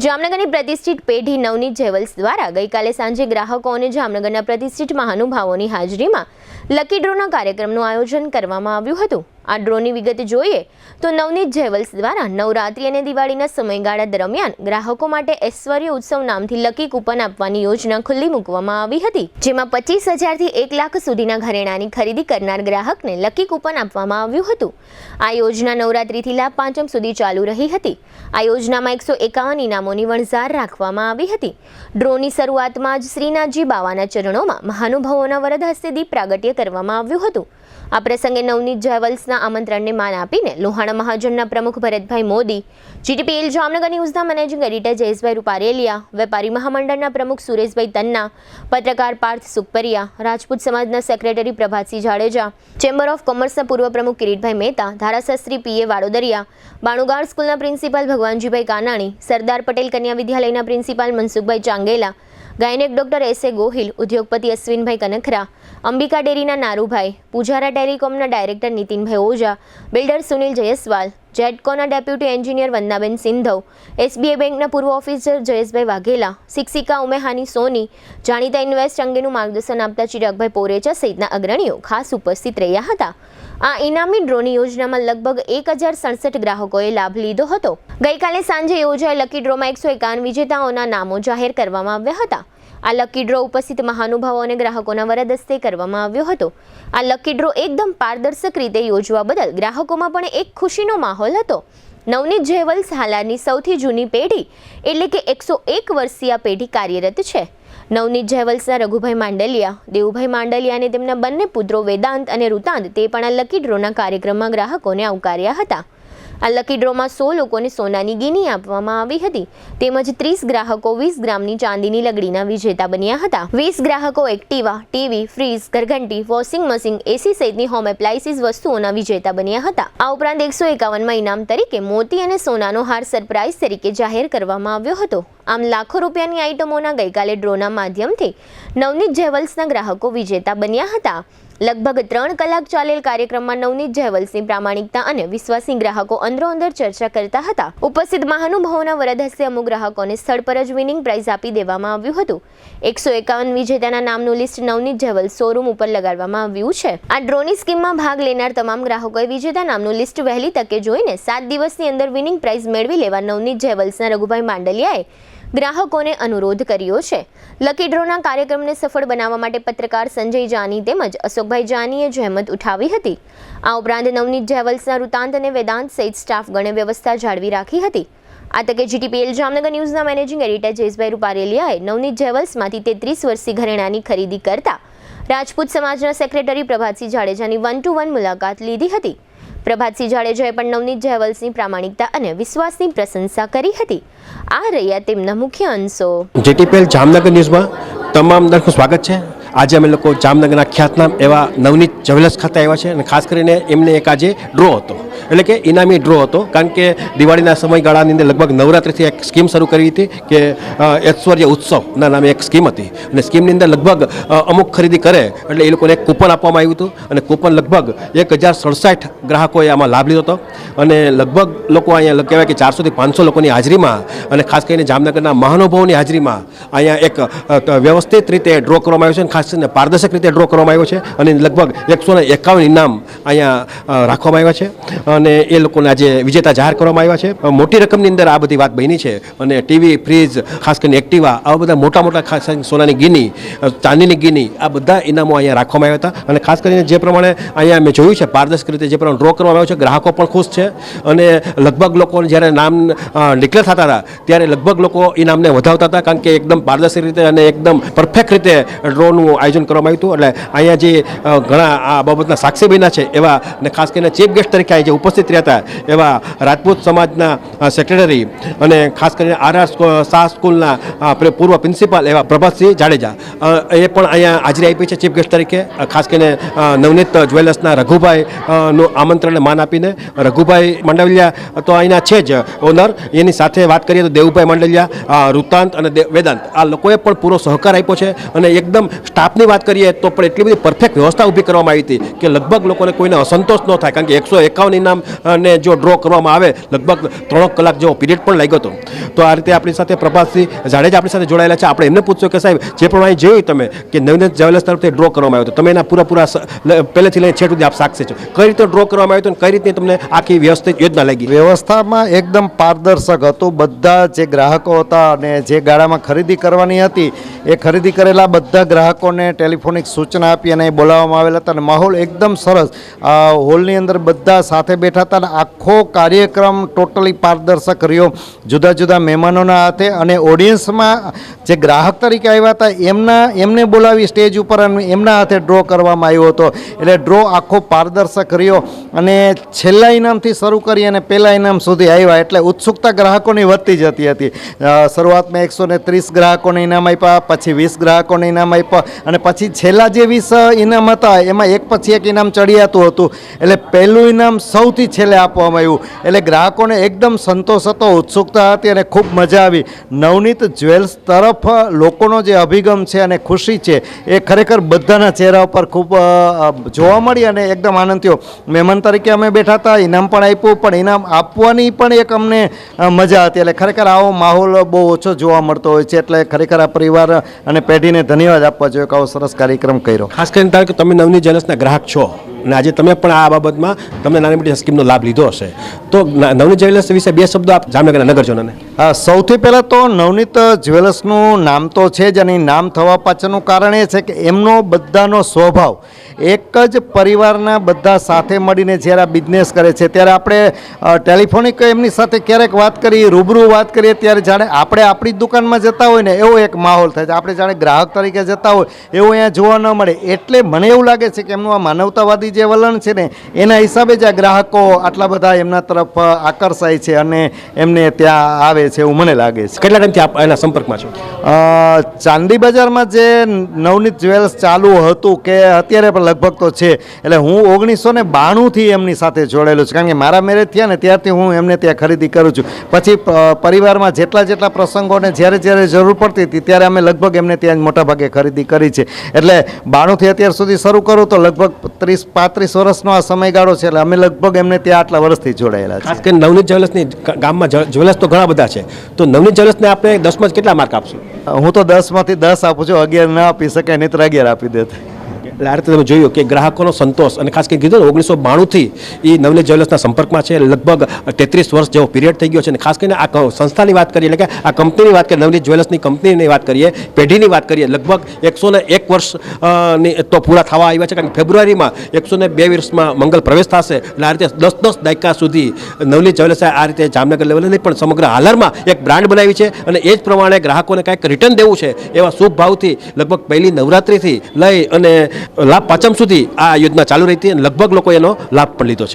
જામનગરની પ્રતિષ્ઠિત પેઢી નવનીત જ્વેલર્સ દ્વારા ગઈકાલે સાંજે ગ્રાહકો અને જામનગરના પ્રતિષ્ઠિત મહાનુભાવોની હાજરીમાં લકી ડ્રોના કાર્યક્રમનું આયોજન કરવામાં આવ્યું હતું। આ ડ્રોની વિગત જોઈએ તો નવનીત જ્વેલર્સ દ્વારા નવરાત્રી અને દિવાળીના સમયગાળા દરમિયાન ગ્રાહકો માટે ઐશ્વર્ય ઉત્સવ નામથી લકી કૂપન આપવાની યોજના ખુલ્લી મૂકવામાં આવી હતી, જેમાં 25,000 થી 1 લાખ સુધીના ઘરેણાંની ખરીદી કરનાર ગ્રાહકને લકી કૂપન આપવામાં આવ્યું હતું। આ યોજના નવરાત્રીથી લાભ પાંચમ સુધી ચાલુ રહી હતી। આ યોજનામાં 151 ઇનામોની વણઝાર રાખવામાં આવી હતી। ડ્રોની શરૂઆતમાં જ શ્રીનાથજી બાવાના ચરણોમાં મહાનુભાવોના વરદ હસ્તે દીપ પ્રાગટ્ય કરવામાં આવ્યું હતું। આ પ્રસંગે નવનીત જ્વેલર્સના આમંત્રણને માન આપીને લોહાણા મહાજનના પ્રમુખ ભરતભાઈ મોદી, જીટીપીએલ જામનગર ન્યૂઝના મેનેજિંગ એડિટર જયેશભાઈ રૂપારેલિયા, વેપારી મહામંડળના પ્રમુખ સુરેશભાઈ તન્ના, પત્રકાર પાર્થ સુખપરિયા, રાજપૂત સમાજના secretary Prabhatsinh Jadeja, chamber of કોમર્સના પૂર્વ પ્રમુખ કિરીટભાઈ મહેતા, ધારાશાસ્ત્રી પીએ વાડોદરિયા, બાણુગાડ સ્કૂલના પ્રિન્સિપાલ ભગવાનજીભાઈ કાનાણી, સરદાર પટેલ કન્યા વિદ્યાલયના principal Mansukhbhai Changela, gynaec doctor SA. Gohil, ઉદ્યોગપતિ અશ્વિનભાઈ કનખરા, અંબિકા ડેરીના નારુભાઈ, પૂજારા ટેલિકોમના ડાયરેક્ટર નીતિનભાઈ ઓઝા, બિલ્ડર સુનિલ જયસ્વાલ, જેડકોના deputy engineer Vandanaben Sindhav, SBI બેંકના પૂર્વ ઓફિસર જયેશભાઈ વાઘેલા, શિક્ષિકા ઉમેહાની સોની, જાણીતા ઇન્વેસ્ટ અંગેનું માર્ગદર્શન આપતા ચિરાગભાઈ પોરેચા સહિતના અગ્રણીઓ ખાસ ઉપસ્થિત રહ્યા હતા। આ ઇનામી ડ્રોની યોજનામાં લગભગ 1067 ગ્રાહકોએ લાભ લીધો હતો। ગઈકાલે સાંજે યોજાયેલ લકી ડ્રોમાં 151 વિજેતાઓના નામો જાહેર કરવામાં આવ્યા હતા। આ લકી ડ્રો ઉપસ્થિત મહાનુભાવો અને ગ્રાહકોના વરદ હસ્તે કરવામાં આવ્યો હતો। આ લકી ડ્રો એકદમ પારદર્શક રીતે યોજવા બદલ ગ્રાહકોમાં પણ એક ખુશીનો માહોલ હતો। નવનીત જ્વેલર્સ હાલની સૌથી જૂની પેઢી એટલે કે 101 વર્ષીય પેઢી કાર્યરત છે। નવનીત જ્વેલર્સના રઘુભાઈ માંડલિયા, દેવુભાઈ માંડલિયા અને તેમના બંને પુત્રો વેદાંત અને રુતાંત તે પણ આ લકી ડ્રોના કાર્યક્રમમાં ગ્રાહકોને આવકાર્યા હતા। આ લકી ડ્રોમાં 100 લોકોને સોનાની ગીની આપવામાં આવી હતી, તેમજ 30 ગ્રાહકો 20 ગ્રામની ચાંદીની લગડીના વિજેતા બન્યા હતા। 20 ગ્રાહકો એક્ટિવા, ટીવી, ફ્રીજ, ઘરઘંટી, વોશિંગ મશીન, એસી સહિતની હોમ એપ્લાયન્સીસ વસ્તુઓના વિજેતા બન્યા હતા। આ ઉપરાંત 151માં ઇનામ તરીકે મોતી અને સોનાનો હાર સરપ્રાઇઝ તરીકે જાહેર કરવામાં આવ્યો હતો। આમ લાખો રૂપિયાની આઇટમોના ગઈકાલે ડ્રોના માધ્યમથી નવનીત જ્વેલર્સના ગ્રાહકો વિજેતા બન્યા હતા। લગભગ 3 કલાક ચાલેલ કાર્યક્રમમાં નવનીત જ્વેલર્સની પ્રામાણિકતા અને વિશ્વાસી ગ્રાહકો અંદરોઅંદર ચર્ચા કરતા હતા। ઉપસ્થિત મહાનુભાવોના વરદ હસ્તે અમુક ગ્રાહકોને સ્થળ પર જ વિનિંગ પ્રાઇઝ આપી દેવામાં આવ્યું હતું। 151 વિજેતાના નામનું લિસ્ટ નવનીત જ્વેલર્સ શોરૂમ ઉપર લગાડવામાં આવ્યું છે। આ ડ્રોની સ્કીમમાં ભાગ લેનાર તમામ ગ્રાહકોએ વિજેતા નામનું લિસ્ટ વહેલી તકે જોઈને 7 દિવસની અંદર વિનિંગ પ્રાઇઝ મેળવી લેવા નવનીત જ્વેલર્સના રઘુભાઈ માંડલિયાએ ગ્રાહકોને અનુરોધ કર્યો છે। લકી ડ્રોના કાર્યક્રમને સફળ બનાવવા માટે પત્રકાર સંજય જાની તેમજ અશોકભાઈ જાનીએ જહેમત ઉઠાવી હતી। આ ઉપરાંત નવનીત જ્વેલર્સના રુતાંત અને વેદાંત સહિત સ્ટાફગણે વ્યવસ્થા જાળવી રાખી હતી। આ તકે જીટીપીએલ જામનગર ન્યૂઝના મેનેજિંગ એડિટર જયેશભાઈ રૂપારેલિયાએ નવનીત જ્વેલર્સમાંથી 33 વર્ષથી ઘરેણાંની ખરીદી કરતા રાજપૂત સમાજના સેક્રેટરી પ્રભાતસિંહ જાડેજાની 1-to-1 મુલાકાત લીધી હતી। પ્રભાતસિંહ જાડેજાએ પણ નવનીત જ્વેલર્સની પ્રામાણિકતા અને વિશ્વાસની પ્રશંસા કરી હતી। આ રહ્યા તેમના મુખ્ય અંશો। જીટીપીએલ જામનગર ન્યૂઝમાં તમામ દર્શકોનું સ્વાગત છે। આજે અમે લોકો જામનગરના ખ્યાતનામ એવા નવનીત જ્વેલર્સ ખાતે આવ્યા છે અને ખાસ કરીને એમને એક આજે ડ્રો હતો, એટલે કે ઇનામી ડ્રો હતો, કારણ કે દિવાળીના સમયગાળાની અંદર લગભગ નવરાત્રિથી એક સ્કીમ શરૂ કરી હતી કે ઐશ્વર્ય ઉત્સવના નામે એક સ્કીમ હતી અને સ્કીમની અંદર લગભગ અમુક ખરીદી કરે એટલે એ લોકોને એક કૂપન આપવામાં આવ્યું હતું અને કૂપન લગભગ 1067 ગ્રાહકોએ આમાં લાભ લીધો હતો અને લગભગ લોકો અહીંયા કહેવાય કે 400 થી 500 લોકોની હાજરીમાં અને ખાસ કરીને જામનગરના મહાનુભાવોની હાજરીમાં અહીંયા એક વ્યવસ્થિત રીતે ડ્રો કરવામાં આવ્યો છે, ખાસ કરીને પારદર્શક રીતે ડ્રો કરવામાં આવ્યો છે અને લગભગ 151 ઇનામ અહીંયા રાખવામાં આવ્યા છે અને એ લોકોને આજે વિજેતા જાહેર કરવામાં આવ્યા છે। મોટી રકમની અંદર આ બધી વાત બની છે અને ટીવી, ફ્રીજ, ખાસ કરીને એક્ટિવા, આવા બધા મોટા ખાસ સોનાની ગીની, ચાંદીની ગીની, આ બધા ઇનામો અહીંયા રાખવામાં આવ્યા હતા અને ખાસ કરીને જે પ્રમાણે અહીંયા મેં જોયું છે પારદર્શક રીતે જે પ્રમાણે ડ્રો કરવામાં આવ્યો છે, ગ્રાહકો પણ ખુશ છે અને લગભગ લોકોને જ્યારે નામ ડિક્લેર થતા હતા ત્યારે લગભગ લોકો ઇનામને વધાવતા હતા, કારણ કે એકદમ પારદર્શક રીતે અને એકદમ પરફેક્ટ રીતે ડ્રોનું આયોજન કરવામાં આવ્યું હતું। એટલે અહીંયા જે ઘણા આ બાબતના સાક્ષી બન્યા છે એવા અને ખાસ કરીને ચીફ ગેસ્ટ તરીકે જે ઉપસ્થિત રહ્યા હતા એવા રાજપૂત સમાજના સેક્રેટરી અને ખાસ કરીને આર.આર. શાહ સ્કૂલના પૂર્વ પ્રિન્સિપાલ એવા પ્રભાતસિંહ જાડેજા એ પણ અહીંયા હાજરી આપી છે ચીફ ગેસ્ટ તરીકે। ખાસ કરીને નવનીત જ્વેલર્સના રઘુભાઈનું આમંત્રણને માન આપીને રઘુભાઈ માંડલિયા તો અહીંના છે જ ઓનર, એની સાથે વાત કરીએ તો દેવુભાઈ માંડલિયા, રુતાંત અને વેદાંત આ લોકોએ પણ પૂરો સહકાર આપ્યો છે અને એકદમ સ્ટાફની વાત કરીએ તો પણ એટલી બધી પરફેક્ટ વ્યવસ્થા ઊભી કરવામાં આવી હતી કે લગભગ લોકોને કોઈને અસંતોષ ન થાય, કારણ કે 151 ઇનામ ને જો ડ્રો કરવામાં આવે લગભગ 3 કલાક જેવો પીરિયડ પણ લાગ્યો હતો. તો આ રીતે આપણી સાથે પ્રભાતસિંહ જાડેજા આપણી સાથે જોડાયેલા છે. આપણે એમને પૂછશું કે સાહેબ, જે પ્રમાણે જોયું તમે કે નવનીત જ્વેલર્સ તરફથી ડ્રો કરવામાં આવ્યો હતો, તમે એના પૂરા પહેલેથી લઈને છેટ સુધી આપ સાક્ષી છો. કઈ રીતે ડ્રો કરવામાં આવ્યો હતો અને કઈ રીતે તમને આખી વ્યવસ્થિત યોજના લાગી? વ્યવસ્થામાં એકદમ પારદર્શક હતું. બધા જે ગ્રાહકો હતા અને જે ગાળામાં ખરીદી કરવાની હતી એ ખરીદી કરેલા બધા ગ્રાહકોને ટેલિફોનિક સૂચના આપી અને બોલાવવામાં આવેલા હતા અને માહોલ એકદમ સરસ. હોલની અંદર બધા સાથે બેઠા હતા અને આખો કાર્યક્રમ ટોટલી પારદર્શક રહ્યો. જુદા જુદા મહેમાનોના હાથે અને ઓડિયન્સમાં જે ગ્રાહક તરીકે આવ્યા હતા એમને બોલાવી સ્ટેજ ઉપર અને એમના હાથે ડ્રો કરવામાં આવ્યો હતો. એટલે ડ્રો આખો પારદર્શક રહ્યો અને છેલ્લા ઇનામથી શરૂ કરી અને પહેલા ઇનામ સુધી આવ્યા એટલે ઉત્સુકતા ગ્રાહકોની વધતી જતી હતી. શરૂઆતમાં 130 ગ્રાહકોને ઇનામ આપ્યા, પછી 20 ગ્રાહકોને ઇનામ આપ્યા અને પછી છેલ્લા જે 20 ઇનામ હતા એમાં એક પછી એક ઇનામ ચડિયાતું હતું. એટલે પહેલું ઇનામ સૌથી છેલ્લે આપવામાં આવ્યું. એટલે ગ્રાહકોને એકદમ સંતોષ હતો, ઉત્સુકતા હતી અને ખૂબ મજા આવી. નવનીત જ્વેલ્સ તરફ લોકોનો જે અભિગમ છે અને ખુશી છે એ ખરેખર બધાના ચહેરા ઉપર ખૂબ જોવા મળી અને એકદમ આનંદ થયો. મહેમાન તરીકે અમે બેઠા હતા, ઇનામ પણ આપ્યું, પણ ઇનામ આપવાની પણ એક અમને મજા હતી. એટલે ખરેખર આવો માહોલ બહુ ઓછો જોવા મળતો હોય છે. એટલે ખરેખર આ પરિવાર અને પેઢીને ધન્યવાદ આપવા જોઈએ કે આવો સરસ કાર્યક્રમ કર્યો. ખાસ કરીને તારે કે તમે નવનીત જ્વેલર્સના ગ્રાહક છો અને આજે તમે પણ આ બાબતમાં તમને નાની મોટી સ્કીમનો લાભ લીધો હશે, તો નવનીત જ્વેલર્સ વિશે 2 શબ્દો આપ જામનગરના નગરજનોને. સૌથી પહેલાં તો નવનીત જ્વેલર્સનું નામ તો છે જ અને નામ થવા પાછળનું કારણ એ છે કે એમનો બધાનો સ્વભાવ એક જ પરિવારના બધા સાથે મળીને જ્યારે આ બિઝનેસ કરે છે ત્યારે આપણે ટેલિફોનિક એમની સાથે ક્યારેક વાત કરીએ, રૂબરૂ વાત કરીએ ત્યારે જાણે આપણે આપણી જ દુકાનમાં જતા હોય ને એવો એક માહોલ થાય છે. આપણે જાણે ગ્રાહક તરીકે જતા હોય એવું અહીંયા જોવા ન મળે. એટલે મને એવું લાગે છે કે એમનું આ માનવતાવાદી જે વલણ છે ને એના હિસાબે જ આ ગ્રાહકો આટલા બધા એમના તરફ આકર્ષાય છે અને એમને ત્યાં આવે છે એવું મને લાગે છે. કેટલા ટાઈમથી આપ એના સંપર્કમાં છો? ચાંદી બજારમાં જે નવનીત જ્વેલ્સ ચાલુ હતું કે અત્યારે પણ લગભગ તો છે, એટલે હું 1992થી એમની સાથે જોડાયેલો છું. કારણ કે મારા મેરેજ થયા ને ત્યારથી હું એમને ત્યાં ખરીદી કરું છું. પછી પરિવારમાં જેટલા પ્રસંગોને જ્યારે જરૂર પડતી હતી ત્યારે અમે લગભગ એમને ત્યાં જ મોટાભાગે ખરીદી કરી છે. એટલે 92થી અત્યાર સુધી શરૂ કરું તો લગભગ 30-35 વર્ષનો આ સમયગાળો છે. એટલે અમે લગભગ એમને ત્યાં આટલા વર્ષથી જોડાયેલા છે. ખાસ કરીને નવનીત જ્વેલર્સની ગામમાં જ્વેલર્સ તો ઘણા બધા છે, તો નવનીત જ્વેલર્સને આપણે 10માં કેટલા માર્ક આપશું? હું તો 10માંથી 10 આપું છું. 11 ના આપી શકાય, નહીં તો 11 આપી દેત. એટલે આ રીતે તમે જોયું કે ગ્રાહકોનો સંતોષ અને ખાસ કરીને કીધું ને 1992થી એ નવનીત જ્વેલર્સના સંપર્કમાં છે. લગભગ 33 વર્ષ જેવો પીરિયડ થઈ ગયો છે. અને ખાસ કરીને આ સંસ્થાની વાત કરીએ એટલે કે આ કંપનીની વાત કરીએ, નવનીત જ્વેલર્સની કંપનીની વાત કરીએ, પેઢીની વાત કરીએ, લગભગ 101 વર્ષ તો પૂરા થવા આવ્યા છે. કારણ કે ફેબ્રુઆરીમાં 102 વર્ષમાં મંગલ પ્રવેશ થશે. એટલે આ રીતે 10 દાયકા સુધી નવનીત જ્વેલર્સે આ રીતે જામનગર લેવલે નહીં પણ સમગ્ર હાલરમાં એક બ્રાન્ડ બનાવી છે અને એ જ પ્રમાણે ગ્રાહકોને કાંઈક રિટર્ન દેવું છે એવા શુભ ભાવથી લગભગ પહેલી નવરાત્રિથી લઈ અને લાભ પાંચમ સુધી આ યોજના ચાલુ રહી હતી અને લગભગ લોકો એનો લાભ પણ લીધો છે.